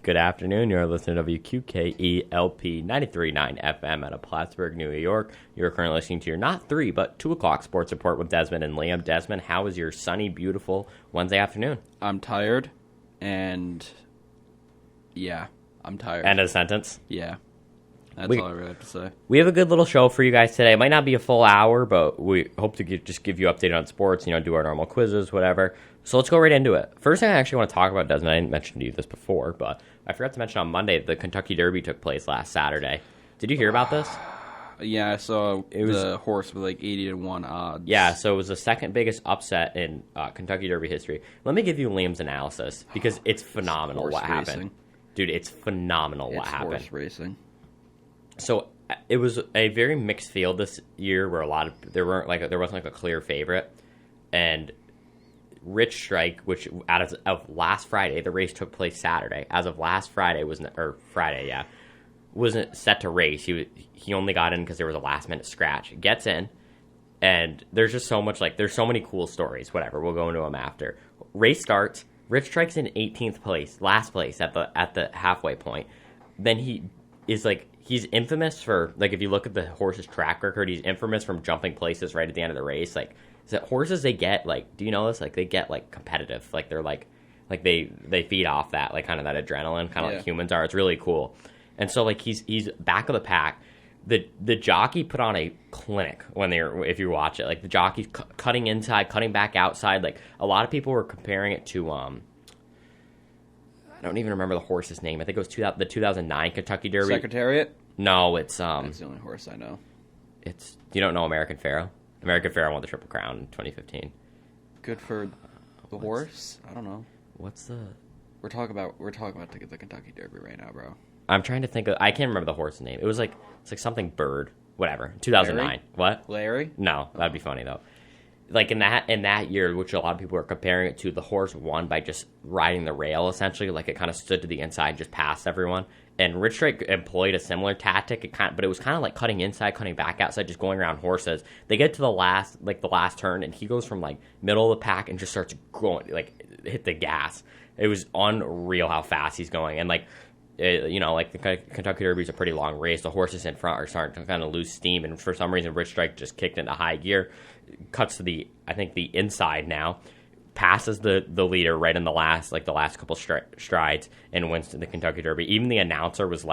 Good afternoon. You're listening to WQKELP 93.9 FM out of Plattsburgh, New York. You're currently listening to your not 3, but 2 o'clock sports report with Desmond and Liam. Desmond, how was your sunny, beautiful Wednesday afternoon? I'm tired, and yeah, I'm tired. End of the sentence? Yeah. That's all I really have to say. We have a good little show for you guys today. It might not be a full hour, but we hope to just give you updated on sports, do our normal quizzes, whatever. So let's go right into it. First thing I actually want to talk about, Desmond, I didn't mention to you this before, but I forgot to mention on Monday the Kentucky Derby took place last Saturday. Did you hear about this? Yeah, I saw the horse with like 80-1 odds. Yeah, so it was the second biggest upset in Kentucky Derby history. Let me give you Liam's analysis, because it's phenomenal what happened. Dude, it's phenomenal what happened. It's horse racing. So it was a very mixed field this year, where there wasn't a clear favorite, and Rich Strike, which out of last Friday, the race took place Saturday. As of last Friday wasn't set to race. He only got in because there was a last minute scratch. Gets in, and there's just so much there's so many cool stories. Whatever, we'll go into them after. Race starts. Rich Strike's in 18th place, last place at the halfway point. Then he's infamous for, if you look at the horse's track record, he's infamous from jumping places right at the end of the race. Horses, they get, do you know this? They get, competitive. They feed off that, kind of that adrenaline, kind of like humans are. It's really cool. And so, he's back of the pack. The jockey put on a clinic if you watch it. The jockey's cutting inside, cutting back outside. A lot of people were comparing it to, I don't even remember the horse's name. I think it was the 2009 Kentucky Derby. Secretariat? No, it's... That's the only horse I know. You don't know American Pharoah? American Pharoah won the Triple Crown in 2015. Good for the horse? I don't know. What's the... We're talking about to get the Kentucky Derby right now, bro. I'm trying to think of... I can't remember the horse's name. It was it's something Bird. Whatever. 2009. Larry? What? Larry? No, that'd be funny, though. In that year, which a lot of people are comparing it to, the horse won by just riding the rail, essentially. It kind of stood to the inside and just passed everyone. And Rich Strike employed a similar tactic, but it was kind of cutting inside, cutting back outside, just going around horses. They get to the last turn, and he goes from middle of the pack and just starts going, hit the gas. It was unreal how fast he's going. And the Kentucky Derby is a pretty long race. The horses in front are starting to kind of lose steam, and for some reason, Rich Strike just kicked into high gear, cuts to the inside now, passes the leader right in the last couple strides, and wins the Kentucky Derby. Even the announcer was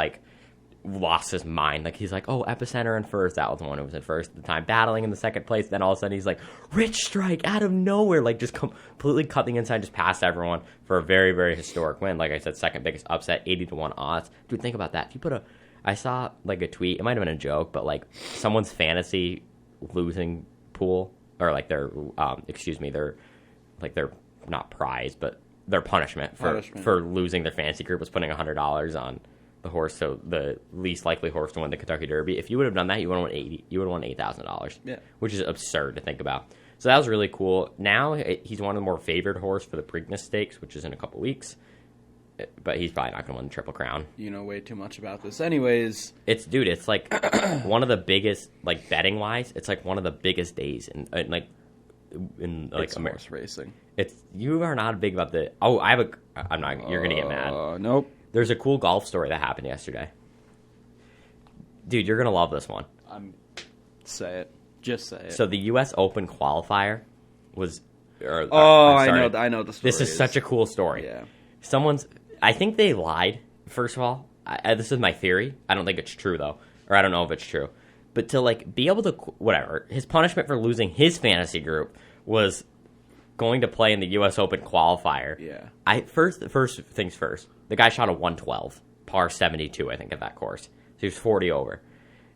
lost his mind. He's oh, Epicenter in first. That was the one who was in first at the time, battling in the second place. Then all of a sudden he's Rich Strike out of nowhere, just completely cut the inside, just passed everyone for a very, very historic win. Like I said, second biggest upset, 80-1 odds. Dude, think about that. If you I saw a tweet, it might have been a joke, but someone's fantasy losing pool, or their their not prize, but their punishment for losing their fantasy group was putting $100 on the horse, so the least likely horse to win the Kentucky Derby. If you would have done that, you would have won $8,000. Yeah, which is absurd to think about. So that was really cool. Now he's one of the more favored horse for the Preakness Stakes, which is in a couple weeks. But he's probably not going to win the Triple Crown. You know way too much about this, anyways. It's one of the biggest, betting wise. It's one of the biggest days in horse racing. You are not big about the. Oh, I'm not. You're gonna get mad. Nope. There's a cool golf story that happened yesterday. Dude, you're gonna love this one. Say it. Just say it. So the U.S. Open qualifier was. I know the story. This is such a cool story. Yeah. I think they lied. First of all, this is my theory. I don't think it's true though, or I don't know if it's true. But to be able to whatever, his punishment for losing his fantasy group was going to play in the U.S. Open qualifier. Yeah. First things first. The guy shot a 112, par 72, I think, at that course. So he was 40 over.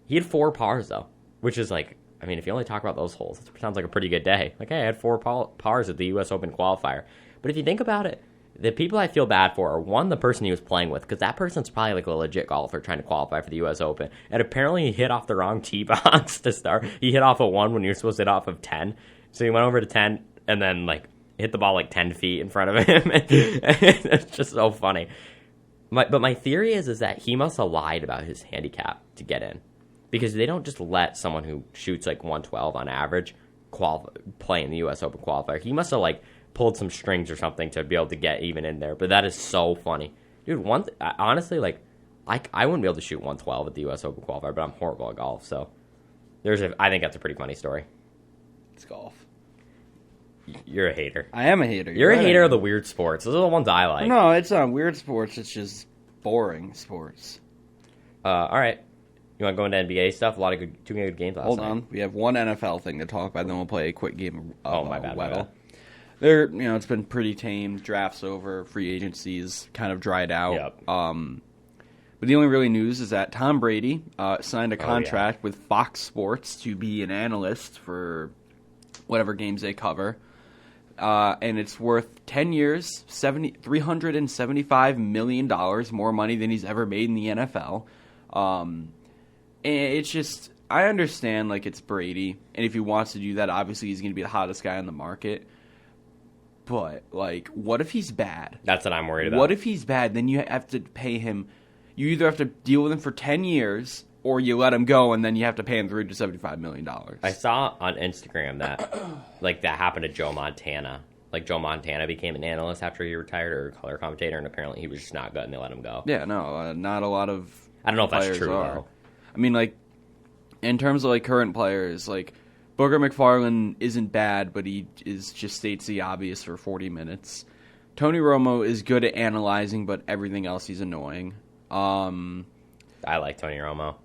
He had 4 pars though, which is if you only talk about those holes, it sounds like a pretty good day. Hey, I had 4 pars at the U.S. Open qualifier. But if you think about it, the people I feel bad for are, one, the person he was playing with, because that person's probably a legit golfer trying to qualify for the U.S. Open. And apparently he hit off the wrong tee box to start. He hit off a 1 when you're supposed to hit off of 10. So he went over to 10 and then hit the ball 10 feet in front of him. It's just so funny. But my theory is that he must have lied about his handicap to get in, because they don't just let someone who shoots 112 on average play in the U.S. Open qualifier. He must have pulled some strings or something to be able to get even in there. But that is so funny. Dude, honestly, like, I wouldn't be able to shoot 112 at the U.S. Open qualifier, but I'm horrible at golf, so I think that's a pretty funny story. It's golf. You're a hater. I am a hater. You're a hater of the weird sports. Those are the ones I like. No, it's not weird sports. It's just boring sports. All right. You want to go into NBA stuff? Two good games last night. Hold on. We have one NFL thing to talk about, then we'll play a quick game of my bad. There, it's been pretty tame. Drafts over, free agencies kind of dried out. Yep. But the only really news is that Tom Brady signed a contract with Fox Sports to be an analyst for whatever games they cover. And it's worth 10 years, $375 million, more money than he's ever made in the NFL. And it's just, I understand, like, it's Brady, and if he wants to do that, obviously he's going to be the hottest guy on the market. But, like, what if he's bad? That's what I'm worried about. What if he's bad? Then you have to pay him. You either have to deal with him for 10 years, or you let him go, and then you have to pay him $375 million. I saw on Instagram that, like, that happened to Joe Montana. Like, Joe Montana became an analyst after he retired, or a color commentator, and apparently he was just not good, and they let him go. Yeah, no, not a lot of I don't know if that's true, are. though. I mean, like, in terms of, like, current players, like, Booger McFarland isn't bad, but he just states the obvious for 40 minutes. Tony Romo is good at analyzing, but everything else he's annoying. I like Tony Romo.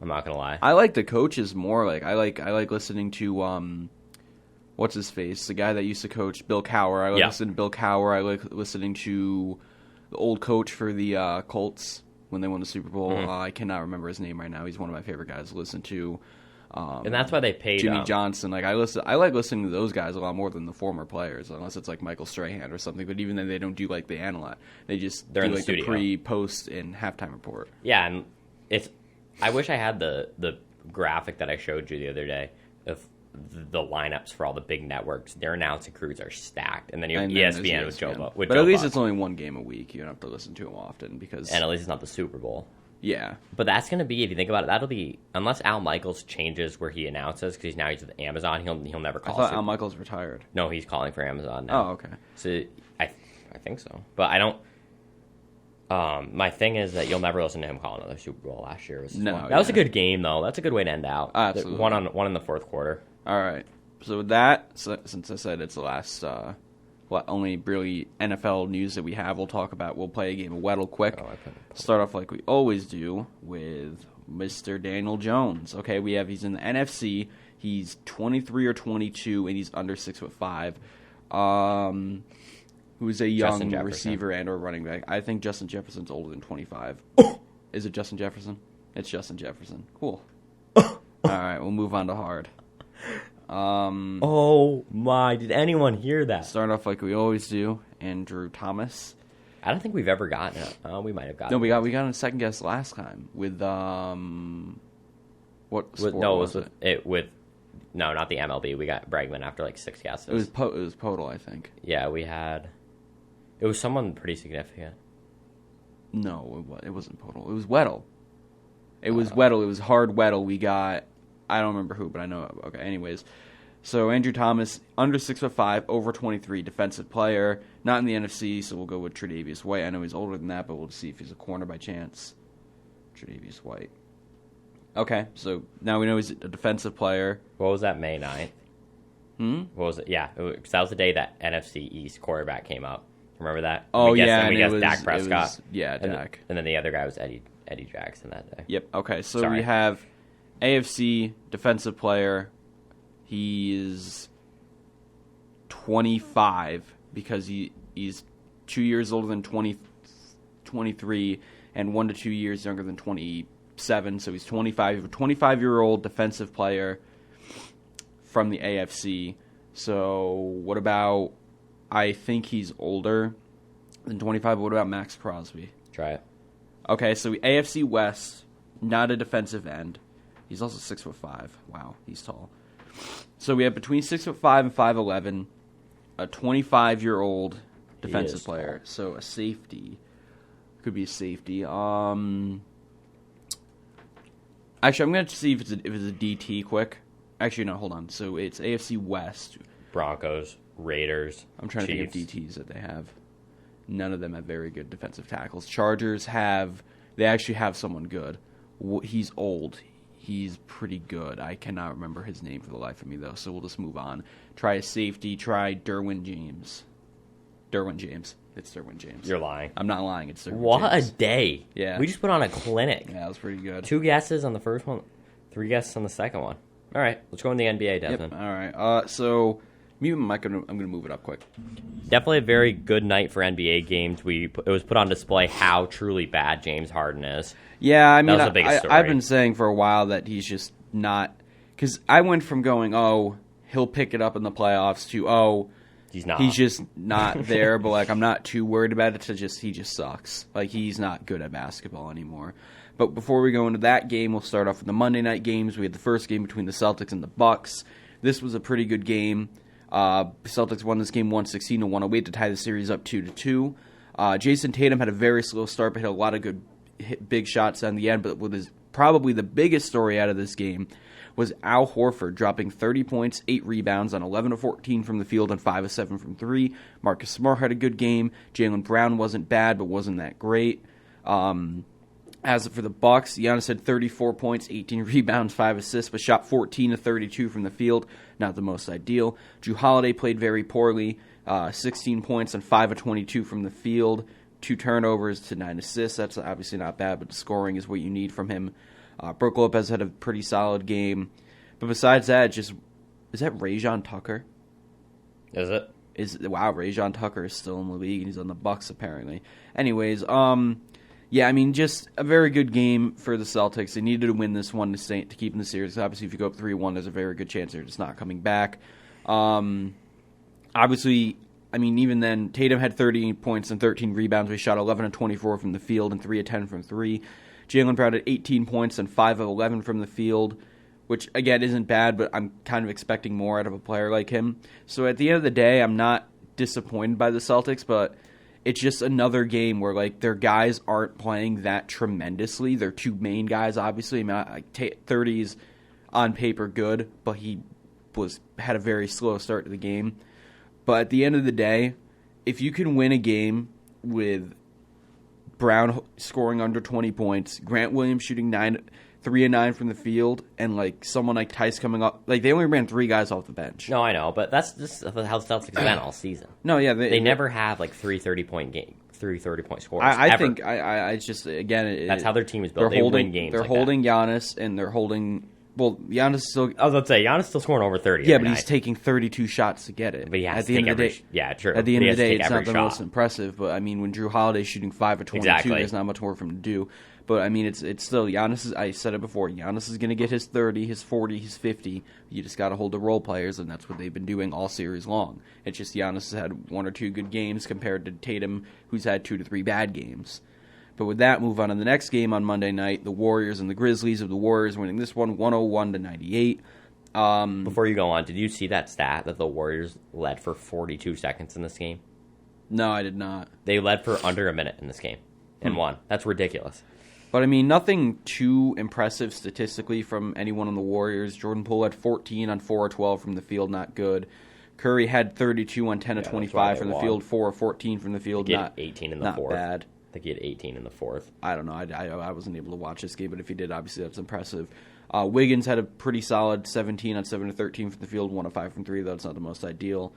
I'm not gonna lie. I like the coaches more. Like I like listening to what's his face, the guy that used to coach Bill Cowher. I like listening to Bill Cowher. I like listening to the old coach for the Colts when they won the Super Bowl. Mm-hmm. I cannot remember his name right now. He's one of my favorite guys to listen to. And that's why they paid Jimmy Johnson. Like I like listening to those guys a lot more than the former players, unless it's like Michael Strahan or something. But even then, they don't do like the analyze. They just They're do in the like studio. the pre, post, and halftime report. Yeah, and I wish I had the graphic that I showed you the other day of the lineups for all the big networks. Their announcing crews are stacked, and then you have ESPN with Joe. But at least it's only one game a week. You don't have to listen to them often because. And at least it's not the Super Bowl. Yeah. But that's going to be, if you think about it, that'll be, unless Al Michaels changes where he announces, because he's with Amazon, he'll never call. I thought Al Michaels retired. No, he's calling for Amazon now. Oh, okay. So I think so. But I don't. My thing is that you'll never listen to him call another Super Bowl. Last year was that was a good game, though. That's a good way to end out. Absolutely. One in the fourth quarter. All right. So with that, since I said it's the last, only really NFL news that we have, we'll talk about. We'll play a game of Weddle quick. Start off like we always do with Mr. Daniel Jones. Okay, he's in the NFC. He's 23 or 22, and he's under 6'5". Who's a young receiver and or running back. I think Justin Jefferson's older than 25. Is it Justin Jefferson? It's Justin Jefferson. Cool. All right, we'll move on to hard. Oh my! Did anyone hear that? Start off like we always do. Andrew Thomas. I don't think we've ever gotten it. We might have gotten. No, we got a second guess last time with what sport was it? No, not the MLB. We got Bregman after like 6 guesses. It was Podol, I think. Yeah, we had. It was someone pretty significant. No, it wasn't Podol. It was Weddle. It was Weddle. It was hard Weddle. We got. I don't remember who, but I know. Okay, anyways. So Andrew Thomas, under 6'5", over 23, defensive player. Not in the NFC, so we'll go with Tre'Davious White. I know he's older than that, but we'll see if he's a corner by chance. Tre'Davious White. Okay, so now we know he's a defensive player. What was that, May 9th? What was it? Yeah, because that was the day that NFC East quarterback came up. Remember that? Oh, we guessed Dak Prescott. Dak. And then the other guy was Eddie Jackson that day. Yep, okay, so we have AFC defensive player. He is 25 because he's 2 years older than 23 and 1 to 2 years younger than 27. So he's 25. A 25-year-old defensive player from the AFC. So what about, I think he's older than 25, but what about Max Crosby? Try it. Okay, so AFC West, not a defensive end. He's also 6'5". Wow, he's tall. So we have between 6'5" and 5'11", a 25-year-old defensive player. So a safety. Could be a safety. Actually, I'm going to see if it's a DT quick. Actually, no, hold on. So it's AFC West. Broncos, Raiders, I'm trying Chiefs. to think of DTs that they have. None of them have very good defensive tackles. Chargers they actually have someone good. He's old. He's pretty good. I cannot remember his name for the life of me, though, so we'll just move on. Try a safety. Try Derwin James. Derwin James. It's Derwin James. You're lying. I'm not lying. It's Derwin James. What a day. Yeah. We just put on a clinic. Yeah, that was pretty good. 2 guesses on the first one, 3 guesses on the second one. All right, let's go in the NBA, Desmond. Yep. All right. So, me and Mike, I'm going to move it up quick. Definitely a very good night for NBA games. It was put on display how truly bad James Harden is. Yeah, I mean, that was the biggest story. I've been saying for a while that he's just not, because I went from going, he'll pick it up in the playoffs to, he's not. He's just not there, but like I'm not too worried about it. He just sucks. Like he's not good at basketball anymore. But before we go into that game, we'll start off with the Monday night games. We had the first game between the Celtics and the Bucks. This was a pretty good game. Celtics won this game 116-108 to tie the series up 2-2. Jason Tatum had a very slow start, but hit a lot of good big shots on the end. But probably the biggest story out of this game was Al Horford dropping 30 points, 8 rebounds on 11 of 14 from the field and 5 of 7 from 3. Marcus Smart had a good game. Jaylen Brown wasn't bad, but wasn't that great. As for the Bucks, Giannis had 34 points, 18 rebounds, 5 assists, but shot 14 of 32 from the field. Not the most ideal. Jrue Holiday played very poorly, 16 points and 5 of 22 from the field, 2 turnovers to 9 assists. That's obviously not bad, but the scoring is what you need from him. Brook Lopez had a pretty solid game. But besides that, is that Rajon Tucker? Is it? Wow, Rajon Tucker is still in the league, and he's on the Bucks apparently. Anyways, yeah, I mean, just a very good game for the Celtics. They needed to win this one to keep in the series. Obviously, if you go up 3-1, there's a very good chance they're just not coming back. Obviously, I mean, even then, Tatum had 38 points and 13 rebounds. We shot 11 of 24 from the field and 3 of 10 from 3. Jaylen Brown had 18 points and 5 of 11 from the field, which, again, isn't bad, but I'm kind of expecting more out of a player like him. So at the end of the day, I'm not disappointed by the Celtics, but it's just another game where, like, their guys aren't playing that tremendously. Their 2 main guys, obviously. I mean, 30's on paper good, but he had a very slow start to the game. But at the end of the day, if you can win a game with Brown scoring under 20 points, Grant Williams shooting 3 of 9 from the field, and like someone like Tice coming up, like they only ran 3 guys off the bench. No, I know, but that's just how the Celtics have been all season. No, yeah, they never have like 3 30-point scores. I think I just again that's how their team is built. They win games. They're holding Giannis, and they're holding. Well, Giannis still. I was about to say Giannis still scoring over 30. Yeah, but he's taking 32 shots to get it. But at the end of the day, yeah, true. At the end of the day, it's not the most impressive. But I mean, when Jrue Holiday's shooting 5 of 22, there's not much more for him to do. But I mean, it's still Giannis. I said it before. Giannis is going to get his 30, his 40, his 50. You just got to hold the role players, and that's what they've been doing all series long. It's just Giannis has had 1 or 2 good games compared to Tatum, who's had 2 to 3 bad games. But with that, move on to the next game on Monday night, the Warriors and the Grizzlies. Of the Warriors winning this one 101-98. Before you go on, did you see that stat that the Warriors led for 42 seconds in this game? No, I did not. They led for under a minute in this game and won. That's ridiculous. But, I mean, nothing too impressive statistically from anyone on the Warriors. Jordan Poole had 14 on 4 of 12 from the field, not good. Curry had 32 on 10 of 25 from the field, 4 of 14 from the field, not 18 in the not fourth. Bad. I think he had 18 in the fourth. I don't know. I wasn't able to watch this game, but if he did, obviously that's impressive. Wiggins had a pretty solid 17 on 7 of 13 from the field, 1 of 5 from 3, though it's not the most ideal.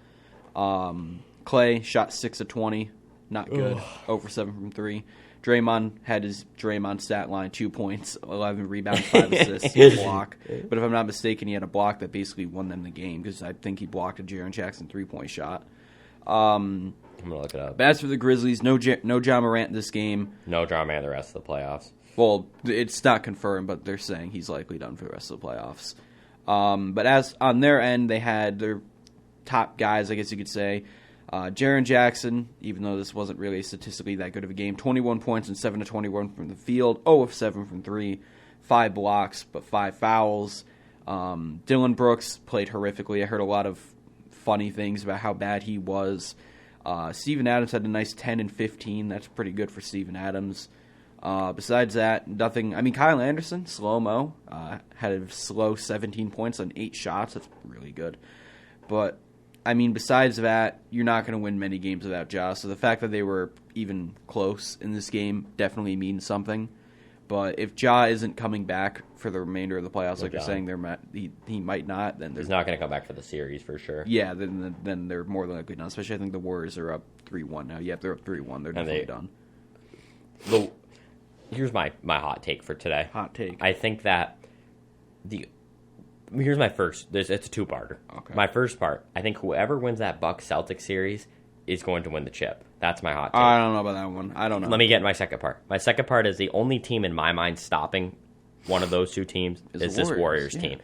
Clay shot 6 of 20, not good, 0 for 7 from 3. Draymond had his Draymond stat line, 2 points, 11 rebounds, 5 assists, a block. But if I'm not mistaken, he had a block that basically won them the game because I think he blocked a Jaren Jackson 3-point shot. I'm going to look it up. But as for the Grizzlies, no Ja Morant this game. No Ja Morant the rest of the playoffs. Well, it's not confirmed, but they're saying he's likely done for the rest of the playoffs. But as on their end, they had their top guys, I guess you could say. Jaren Jackson, even though this wasn't really statistically that good of a game, 21 points and 7 of 21 from the field, 0 of 7 from 3, 5 blocks, but 5 fouls. Dylan Brooks played horrifically. I heard a lot of funny things about how bad he was. Steven Adams had a nice 10 and 15. That's pretty good for Steven Adams. Besides that, nothing. I mean, Kyle Anderson, slow-mo, had a slow 17 points on 8 shots. That's really good. But I mean, besides that, you're not going to win many games without Ja. So the fact that they were even close in this game definitely means something. But if Ja isn't coming back for the remainder of the playoffs, like you're saying, he might not. Then he's not going to come back for the series for sure. Yeah, then they're more than likely not. Especially, I think the Warriors are up 3-1 now. Yeah, if they're up 3-1, they're definitely done. Here's my hot take for today. Hot take. I think that here's my first. It's a two-parter. Okay. My first part, I think whoever wins that Bucks-Celtics series is going to win the chip. That's my hot take. I don't know about that one. I don't know. Let me get my second part. My second part is the only team in my mind stopping one of those two teams is this Warriors team.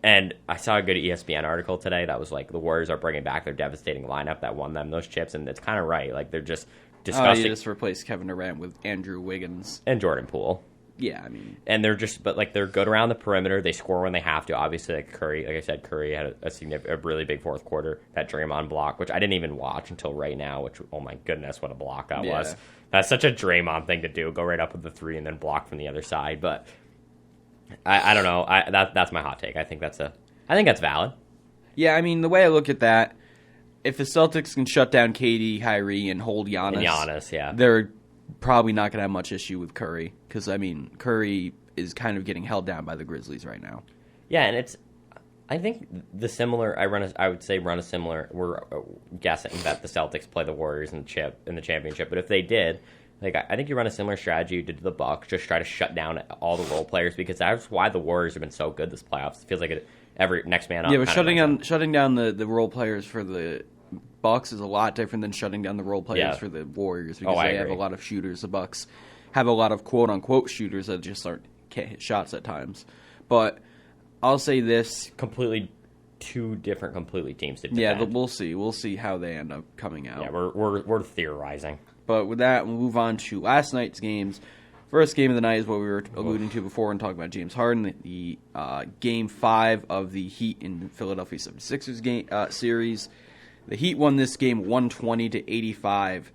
And I saw a good ESPN article today that was like the Warriors are bringing back their devastating lineup that won them those chips, and it's kind of right. Like they're just disgusting. You just replaced Kevin Durant with Andrew Wiggins and Jordan Poole. Yeah, I mean, and they're good around the perimeter. They score when they have to. Obviously, like Curry, like I said, Curry had a really big fourth quarter. That Draymond block, which I didn't even watch until right now. Which, oh my goodness, what a block that was! That's such a Draymond thing to do. Go right up with the three and then block from the other side. But I don't know. That's my hot take. I think that's valid. Yeah, I mean, the way I look at that, if the Celtics can shut down KD, Kyrie, and hold Giannis, they're probably not going to have much issue with Curry because, I mean, Curry is kind of getting held down by the Grizzlies right now. Yeah, and I think I would say run a similar. We're guessing that the Celtics play the Warriors in the championship, but if they did, like I think you run a similar strategy you did to the Bucks, just try to shut down all the role players because that's why the Warriors have been so good this playoffs. It feels like every next man up. Yeah, but shutting down the role players for the Bucks is a lot different than shutting down the role players for the Warriors because they have a lot of shooters. The Bucks have a lot of quote-unquote shooters that just can't hit shots at times. But I'll say this. Two different teams to defend. Yeah, we'll see. We'll see how they end up coming out. Yeah, we're theorizing. But with that, we'll move on to last night's games. First game of the night is what we were alluding to before and talking about James Harden, the Game 5 of the Heat in Philadelphia 76ers series. The Heat won this game 120-85.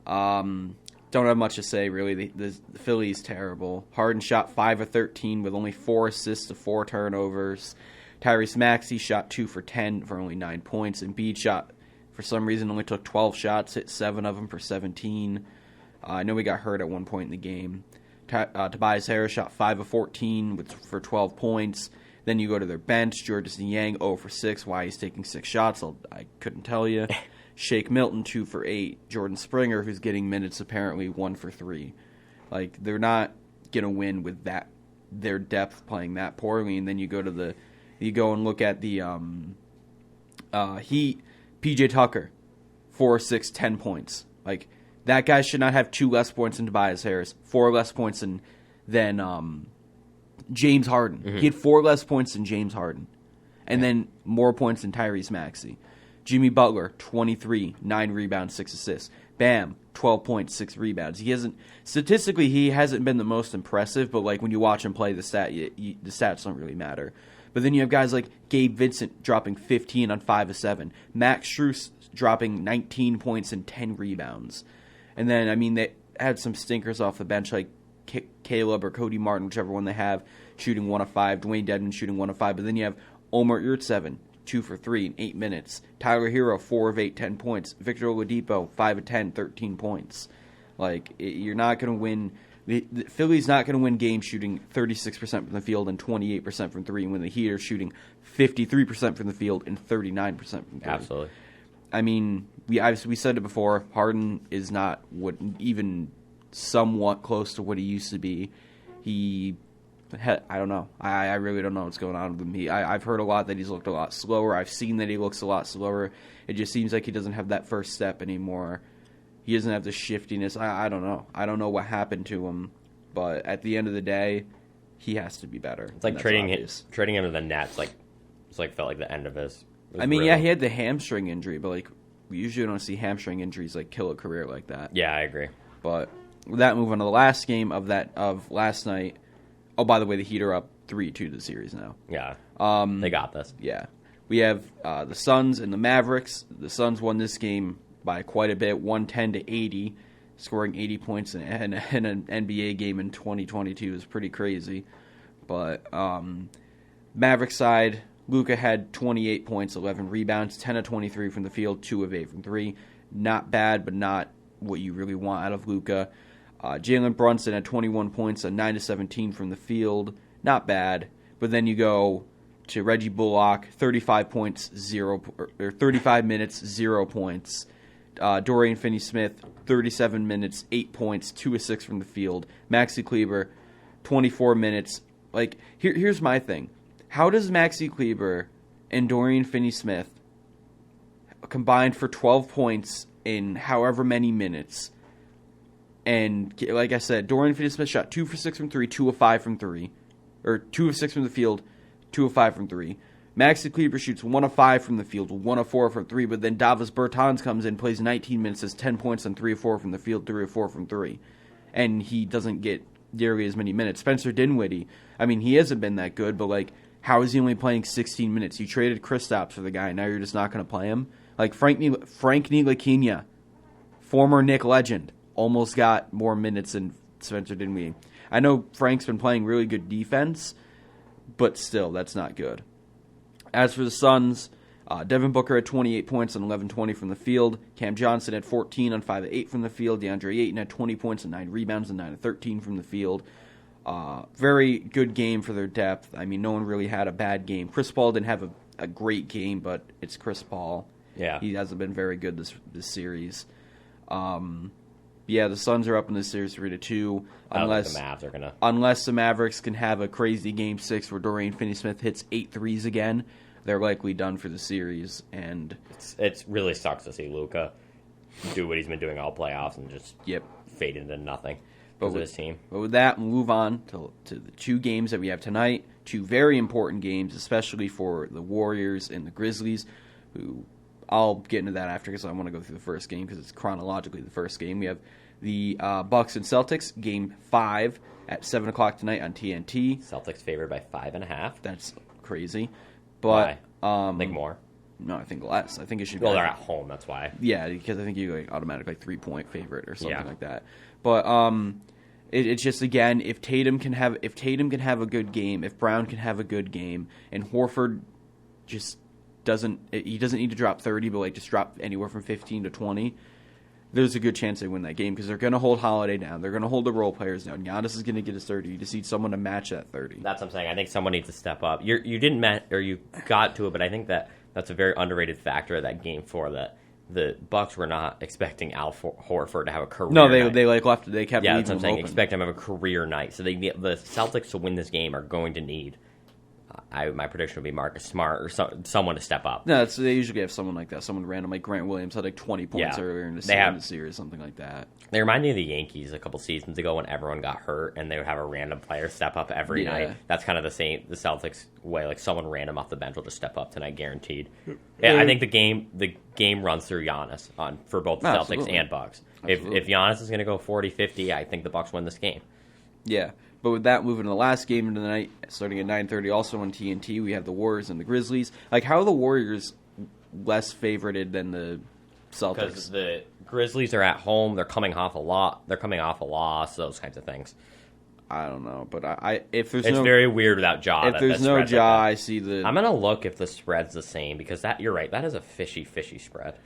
Don't have much to say, really. The Philly's terrible. Harden shot 5 of 13 with only 4 assists to 4 turnovers. Tyrese Maxey shot 2 for 10 for only 9 points. Embiid shot, for some reason, only took 12 shots, hit 7 of them for 17. I know he got hurt at one point in the game. Tobias Harris shot 5 of 14 for 12 points. Then you go to their bench. Georges Niang 0 for 6. Why he's taking 6 shots, I couldn't tell you. Shake Milton 2 for 8. Jordan Springer, who's getting minutes, apparently 1 for 3. Like they're not gonna win with that their depth playing that poorly. And then you go and look at the Heat. PJ Tucker 4, 6, 10 points. Like that guy should not have 2 less points than Tobias Harris, 4 less points than James Harden. Mm-hmm. He had 4 less points than James Harden. And then more points than Tyrese Maxey. Jimmy Butler, 23, 9 rebounds, 6 assists. Bam, 12 points, 6 rebounds. Statistically, he hasn't been the most impressive, but like when you watch him play, the stats don't really matter. But then you have guys like Gabe Vincent dropping 15 on 5 of 7. Max Strus dropping 19 points and 10 rebounds. And then, I mean, they had some stinkers off the bench like Caleb or Cody Martin, whichever one they have, shooting 1 of 5. Dwayne Dedmon shooting 1 of 5. But then you have Omer Yurtseven, 2 for 3 in 8 minutes. Tyler Hero, 4 of 8, 10 points. Victor Oladipo, 5 of 10, 13 points. Like, you're not going to win. The Philly's not going to win games shooting 36% from the field and 28% from 3, when the Heat are shooting 53% from the field and 39% from 3. Absolutely. I mean, we said it before, Harden is not even somewhat close to what he used to be. I don't know. I really don't know what's going on with him. I've heard a lot that he's looked a lot slower. I've seen that he looks a lot slower. It just seems like he doesn't have that first step anymore. He doesn't have the shiftiness. I don't know. I don't know what happened to him. But at the end of the day, he has to be better. It's like trading him to the Nets. Felt like the end of his. I mean, yeah, he had the hamstring injury, but like we usually don't see hamstring injuries like kill a career like that. Yeah, I agree. But with that, move on to the last game of last night. Oh, by the way, the Heat are up 3-2 to the series now. Yeah, they got this. Yeah, we have the Suns and the Mavericks. The Suns won this game by quite a bit, 110-80, scoring 80 points in an NBA game in 2022 is pretty crazy. But Mavericks side, Luka had 28 points, 11 rebounds, 10 of 23 from the field, 2 of 8 from 3. Not bad, but not what you really want out of Luka. Jalen Brunson had 21 points, 9 of 17 from the field. Not bad, but then you go to Reggie Bullock, 35 points, 35 minutes, 0 points. Dorian Finney-Smith, 37 minutes, 8 points, 2 of 6 from the field. Maxi Kleber, 24 minutes. Like, here's my thing. How does Maxi Kleber and Dorian Finney-Smith combined for 12 points in however many minutes? And like I said, Dorian Finney-Smith shot 2 for 6 from 3, 2 of 5 from 3. Or 2 of 6 from the field, 2 of 5 from 3. Maxi Kleber shoots 1 of 5 from the field, 1 of 4 from 3, but then Davis Bertans comes in, plays 19 minutes, has 10 points on 3 of 4 from the field, 3 of 4 from 3. And he doesn't get nearly as many minutes. Spencer Dinwiddie, I mean, he hasn't been that good, but, like, how is he only playing 16 minutes? You traded Kristaps for the guy, now you're just not going to play him? Like, Frank Ntilikina, former Knick legend, almost got more minutes than Spencer Dinwiddie. I know Frank's been playing really good defense, but still, that's not good. As for the Suns, Devin Booker had 28 points on 11-20 from the field. Cam Johnson had 14 on 5 of 8 from the field. DeAndre Ayton had 20 points and 9 rebounds and 9 of 13 from the field. Very good game for their depth. I mean, no one really had a bad game. Chris Paul didn't have a great game, but it's Chris Paul. Yeah. He hasn't been very good this series. Yeah, the Suns are up in this series 3-2. Unless the Mavs are gonna. Unless the Mavericks can have a crazy Game 6 where Dorian Finney-Smith hits 8 threes again, they're likely done for the series. And it really sucks to see Luka do what he's been doing all playoffs and just fade into nothing because of his team. But with that, we'll move on to the 2 games that we have tonight. 2 very important games, especially for the Warriors and the Grizzlies, who I'll get into that after because I want to go through the first game because it's chronologically the first game. We have the Bucks and Celtics, Game 5 at 7 o'clock tonight on TNT. Celtics favored by 5.5. That's crazy. But why? Think more? No, I think less. I think it should be. Well, they're at home, that's why. Yeah, because I think you like automatically 3-point favorite or something like that. But it's just, again, if Tatum can have a good game, if Brown can have a good game, and Horford just doesn't need to drop 30, but like just drop anywhere from 15 to 20, there's a good chance they win that game because they're going to hold Holiday down. They're going to hold the role players down. Giannis is going to get his 30. You just need someone to match that 30. That's what I'm saying. I think someone needs to step up. You didn't you got to it, but I think that's a very underrated factor of that Game 4 that the Bucks were not expecting Al Horford to have a career night. No, they kept yeah, leaving that's what I'm saying. open. Expect him to have a career night. So the Celtics to win this game are going to need. My prediction would be Marcus Smart or someone to step up. No, they usually have someone like that. Someone random, like Grant Williams had like 20 points earlier in the series, something like that. They remind me of the Yankees a couple seasons ago when everyone got hurt and they would have a random player step up every night. That's kind of the Celtics way. Like someone random off the bench will just step up tonight, guaranteed. Yeah, I think the game runs through Giannis for both the Celtics and Bucks. If Giannis is going to go 40-50, I think the Bucks win this game. Yeah. But with that, moving to the last game of the night, starting at 9:30, also on TNT, we have the Warriors and the Grizzlies. Like, how are the Warriors less favorited than the Celtics? Because the Grizzlies are at home. They're coming off a loss, those kinds of things. I don't know, but it's very weird without Ja. If there's no Ja, I see the. I'm gonna look if the spread's the same because you're right. That is a fishy spread.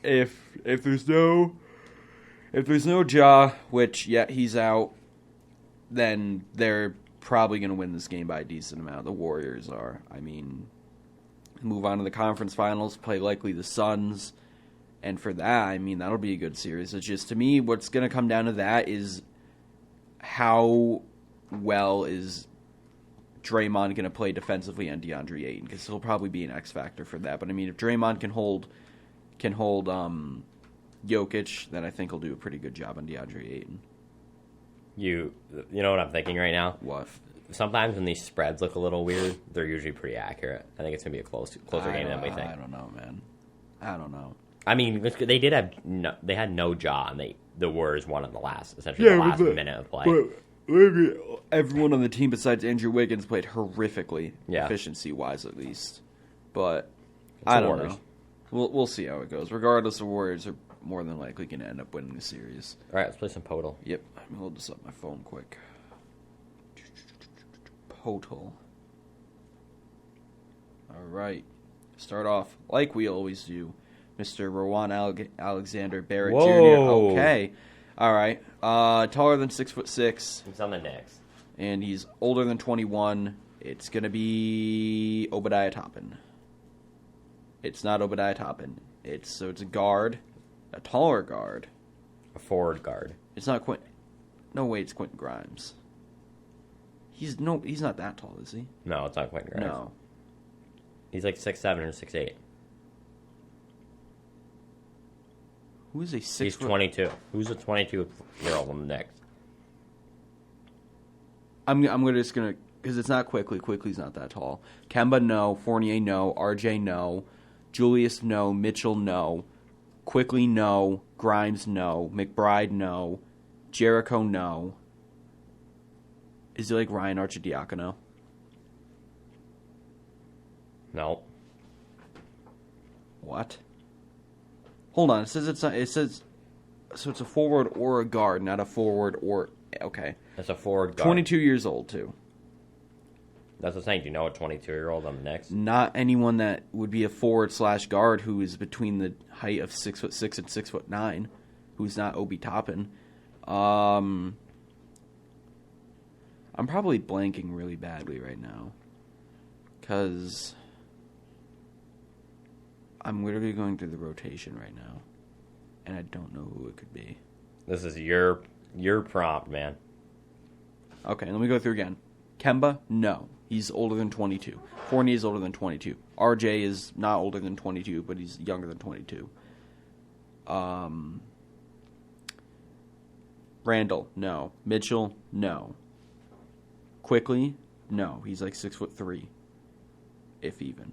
If there's no Ja, which he's out. Then they're probably going to win this game by a decent amount. The Warriors are. I mean, move on to the conference finals, play likely the Suns. And for that, I mean, that'll be a good series. It's just, to me, what's going to come down to that is how well is Draymond going to play defensively on DeAndre Ayton, because he'll probably be an X factor for that. But, I mean, if Draymond can hold Jokic, then I think he'll do a pretty good job on DeAndre Ayton. You know what I'm thinking right now? What? Sometimes when these spreads look a little weird, they're usually pretty accurate. I think it's going to be a closer game than we think. I don't know, man. I don't know. I mean, they had no Ja, and the Warriors won in the last minute of play. But everyone on the team besides Andrew Wiggins played horrifically, efficiency-wise at least. But I don't know. We'll see how it goes. Regardless, the Warriors are more than likely going to end up winning the series. All right, let's play some Podal. Yep. Let me hold this up my phone quick. Podal. All right. Start off like we always do. Mr. Rowan Alexander Barrett Jr. Whoa. Okay. All right. Taller than 6'6". He's on the Knicks. And he's older than 21. It's going to be Obadiah Toppin. It's not Obadiah Toppin. It's a guard, a taller guard. A forward guard. It's not Quentin. No, wait, it's Quentin Grimes. He's not that tall, is he? No, it's not Quentin Grimes. No. He's like 6'7" or 6'8". Who is a 6 He's 22. Who's a 22-year-old on the Knicks? I'm just gonna because it's not Quickly. Quickly's not that tall. Kemba, no. Fournier, no. RJ, no. Julius, no. Mitchell, no. Quickly, no. Grimes, no. McBride, no. Jericho, no. Is he like Ryan Arcidiacono? No. What? Hold on. It says it's not. It says so. It's a forward or a guard, not a forward or. Okay. That's a forward guard. 22 years old too. That's what I'm saying. Do you know a 22-year-old on the Knicks? Not anyone that would be a forward/guard who is between the height of 6'6" and 6'9", who's not Obi Toppin. I'm probably blanking really badly right now, because I'm literally going through the rotation right now, and I don't know who it could be. This is your prompt, man. Okay, let me go through again. Kemba, no. He's older than 22. Fournier is older than 22. RJ is not older than 22, but he's younger than 22. Randall, no. Mitchell, no. Quickly, no. He's like 6'3", if even.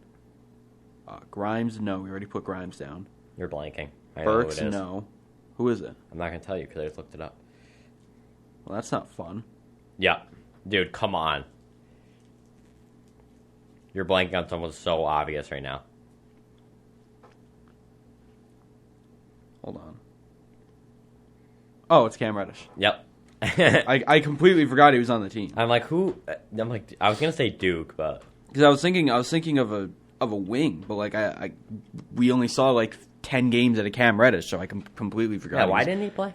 Grimes, no. We already put Grimes down. You're blanking. Burks, no. Who is it? I'm not going to tell you because I just looked it up. Well, that's not fun. Yeah. Dude, come on. You're blanking on someone so obvious right now. Hold on. Oh, it's Cam Reddish. Yep. I completely forgot he was on the team. I'm like, who? I'm like, I was going to say Duke, but... Because I was thinking of a wing, but like we only saw like 10 games at a Cam Reddish, so I completely forgot. Yeah, why didn't he play?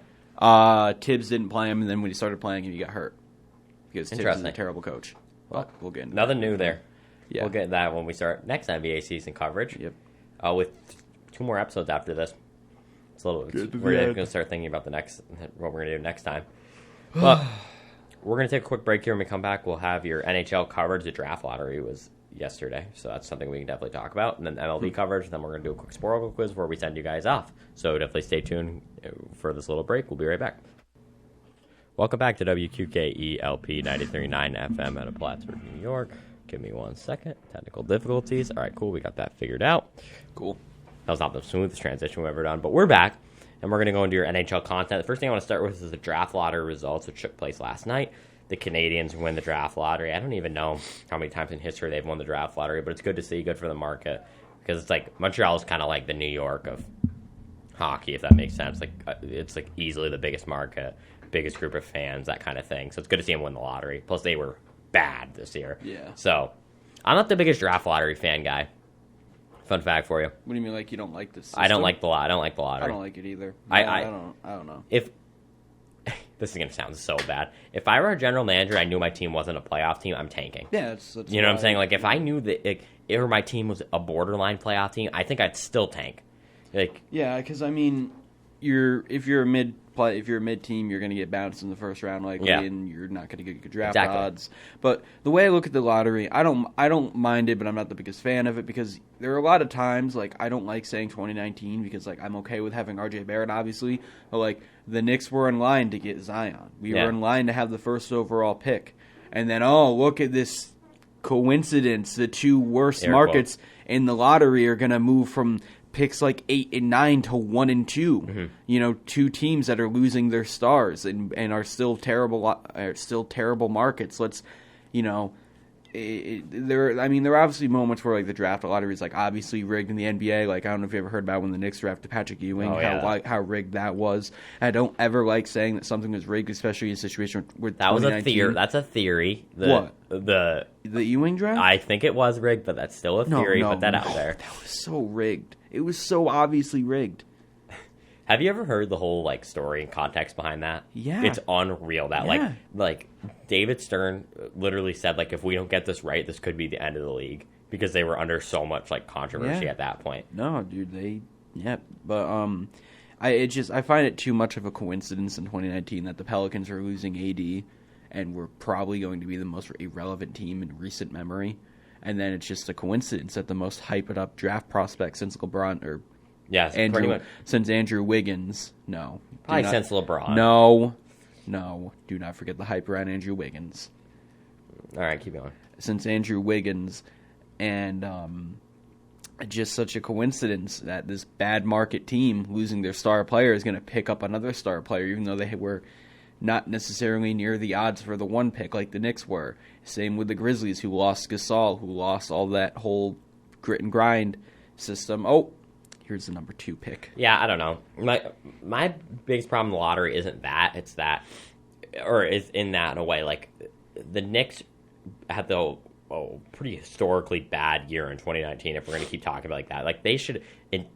Tibbs didn't play him, and then when he started playing him, he got hurt. Because Tibbs is a terrible coach. But we'll get into nothing that. new there. Yeah. We'll get into that when we start next NBA season coverage. Yep. With 2 more episodes after this. We're going to start thinking about what we're going to do next time. But we're going to take a quick break here. When we come back, we'll have your NHL coverage. The draft lottery was yesterday, so that's something we can definitely talk about. And then MLB coverage, and then we're going to do a quick Sporkle quiz where we send you guys off. So definitely stay tuned for this little break. We'll be right back. Welcome back to WQKE LP 93.9 FM out of Plattsburgh, New York. Give me 1 second. Technical difficulties. All right, cool. We got that figured out. Cool. That was not the smoothest transition we've ever done, but we're back, and we're going to go into your NHL content. The first thing I want to start with is the draft lottery results, which took place last night. The Canadians win the draft lottery. I don't even know how many times in history they've won the draft lottery, but it's good to see, good for the market, because it's like Montreal is kind of like the New York of hockey, if that makes sense. Like it's like easily the biggest market, biggest group of fans, that kind of thing. So it's good to see them win the lottery. Plus, they were bad this year. Yeah. So I'm not the biggest draft lottery fan guy. Fun fact for you. What do you mean, like you don't like this system? I don't like the lottery. I don't like it either. I don't know. If this is gonna sound so bad, if I were a general manager, I knew my team wasn't a playoff team, I'm tanking. Yeah, that's you know what I'm saying. Like if I knew that if my team was a borderline playoff team, I think I'd still tank. Like yeah, because I mean, if you're a mid team, you're going to get bounced in the first round likely, and you're not going to get good draft odds. But the way I look at the lottery, I don't mind it, but I'm not the biggest fan of it because there are a lot of times like I don't like saying 2019 because like I'm okay with having RJ Barrett obviously, but like the Knicks were in line to get Zion. We were in line to have the first overall pick, and then look at this coincidence: the 2 worst markets in the lottery are going to move from picks like 8 and 9 to 1 and 2. Mm-hmm. You know, 2 teams that are losing their stars and are still terrible markets. Let's, there are obviously moments where like the draft lottery is like obviously rigged in the NBA. Like I don't know if you ever heard about when the Knicks drafted Patrick Ewing, how rigged that was. I don't ever like saying that something was rigged, especially in a situation with that was a theory. That's a theory. What the Ewing draft? I think it was rigged, but that's still a theory. Put that out there. That was so rigged. It was so obviously rigged. Have you ever heard the whole like story and context behind that? Yeah, it's unreal. That like David Stern literally said like if we don't get this right, this could be the end of the league because they were under so much like controversy at that point. No, dude, but I find it too much of a coincidence in 2019 that the Pelicans are losing AD and we're probably going to be the most irrelevant team in recent memory, and then it's just a coincidence that the most hyped up draft prospect since LeBron or. Yes, pretty much. Since Andrew Wiggins, no. Probably since LeBron. No. Do not forget the hype around Andrew Wiggins. All right, keep going. Since Andrew Wiggins, and just such a coincidence that this bad market team losing their star player is going to pick up another star player, even though they were not necessarily near the odds for the one pick like the Knicks were. Same with the Grizzlies, who lost Gasol, who lost all that whole grit and grind system. Oh. Here's the number 2 pick. Yeah, I don't know. My biggest problem in the lottery isn't that. It's that, or is in that in a way. Like, the Knicks had the pretty historically bad year in 2019, if we're going to keep talking about like that. Like, they should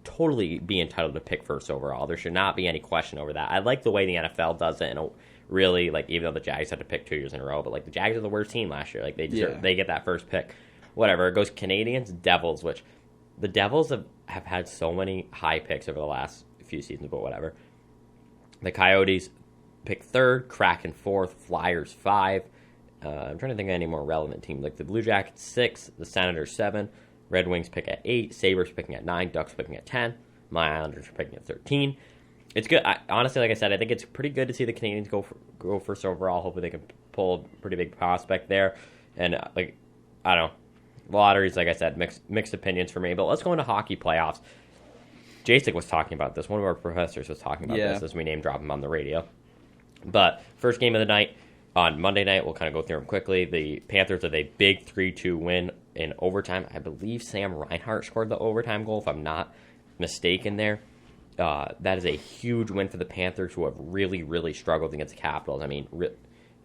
totally be entitled to pick first overall. There should not be any question over that. I like the way the NFL does it, and really, like, even though the Jags had to pick 2 years in a row, but, like, the Jags are the worst team last year. Like, they get that first pick. Whatever. It goes Canadians, Devils, which the Devils have had so many high picks over the last few seasons, but whatever. The Coyotes pick 3rd, Kraken 4th, Flyers 5. I'm trying to think of any more relevant teams. Like the Blue Jackets 6, the Senators 7, Red Wings pick at 8, Sabres picking at 9, Ducks picking at 10, my Islanders are picking at 13. It's good. Honestly, like I said, I think it's pretty good to see the Canadians go first overall. Hopefully they can pull a pretty big prospect there. And, I don't know. Lotteries, like I said, mixed opinions for me. But let's go into hockey playoffs. Jacek was talking about this. One of our professors was talking about this as we name drop him on the radio. But first game of the night, on Monday night, we'll kind of go through them quickly. The Panthers have a big 3-2 win in overtime. I believe Sam Reinhart scored the overtime goal, if I'm not mistaken there. That is a huge win for the Panthers, who have really, really struggled against the Capitals. I mean,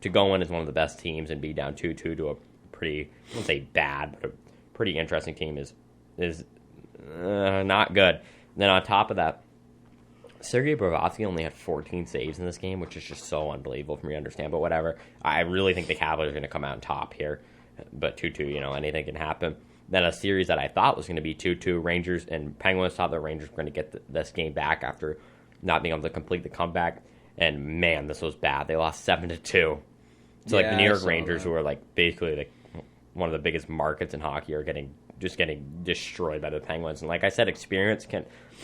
to go in as one of the best teams and be down 2-2 to a pretty, I won't say bad, but a pretty interesting team is not good. And then on top of that, Sergei Bobrovsky only had 14 saves in this game, which is just so unbelievable for me to understand. But whatever. I really think the Capitals are going to come out on top here. But 2-2, anything can happen. Then a series that I thought was going to be 2-2, Rangers and Penguins. Thought the Rangers were going to get this game back after not being able to complete the comeback. And, man, this was bad. They lost 7-2. So, the New York Rangers, who are, basically, one of the biggest markets in hockey, are getting destroyed by the Penguins. And like I said,